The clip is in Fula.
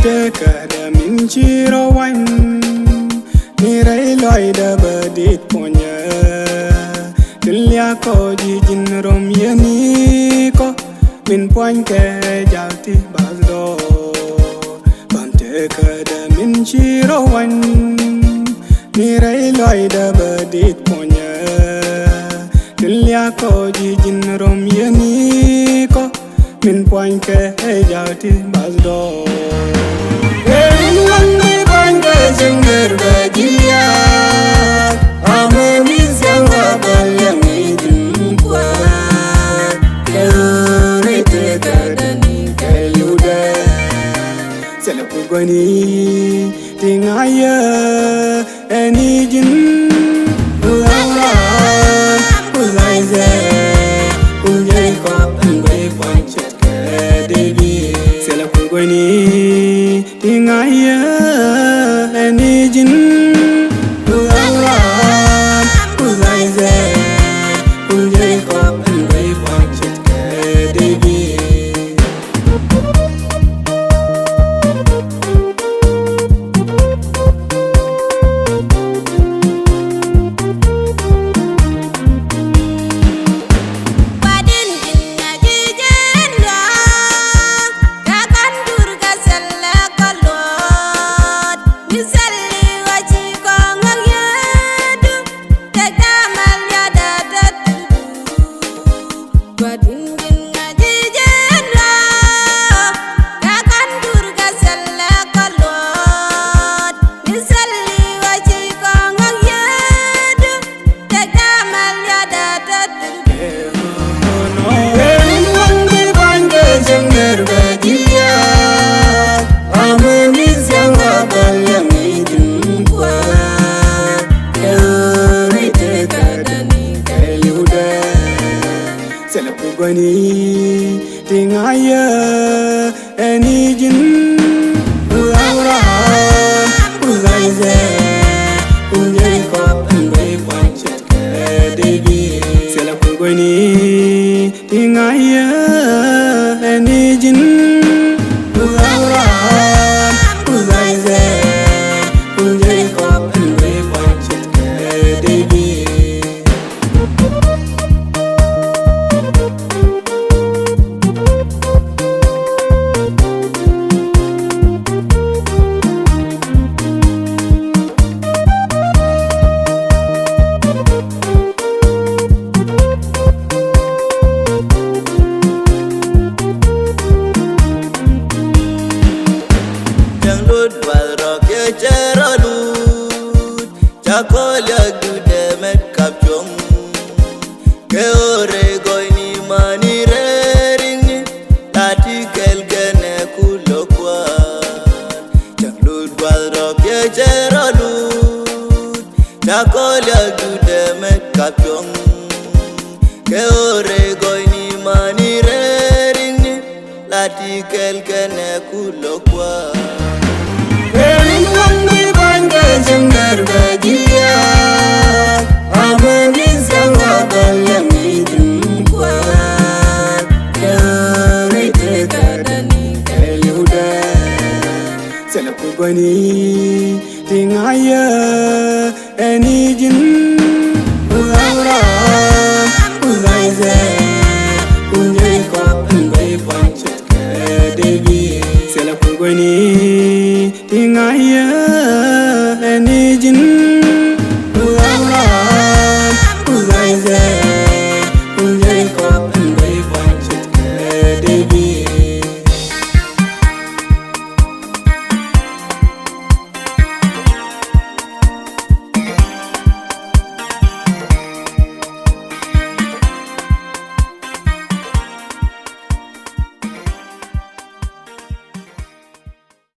Teekãdä min chiro wan ni rai loi da badit ponya Tilya ko jijin rom yani ko min poin ke jalti bazdo Teekãdä min chiro wan ni rai loi da badit ponya Tilya ko jijin rom yani ko min poin ke jalti bazdo Zengar bagiya Amami zanga balamidin kwa Kere Teekãdä ni kaluda Selaku gani tingaya enijin Ulang ulai ze Unjai kop enbai pancet ke devi Selaku gani tingaya enijin ulang ulai ze unjai kop enbai pancet ke devi Selaku gani tingaya enijin ulang ulai ze unjai kop enbai pancet ke devi Selaku gani tingaya enijin ulang ulai ze unjai kop enbai pancet ke devi Chakolya gudemet kapchong Keore goini mani rering Lati kelgene kulokwan Chaklud wadrok ye cherolud Chakolya gudemet kapchong Keore goini mani rering Lati kelgene kulokwan Zengar bagiya Amami zanga balamidin kwa Kere Teekãdä ni kaluda Selaku gani tingaya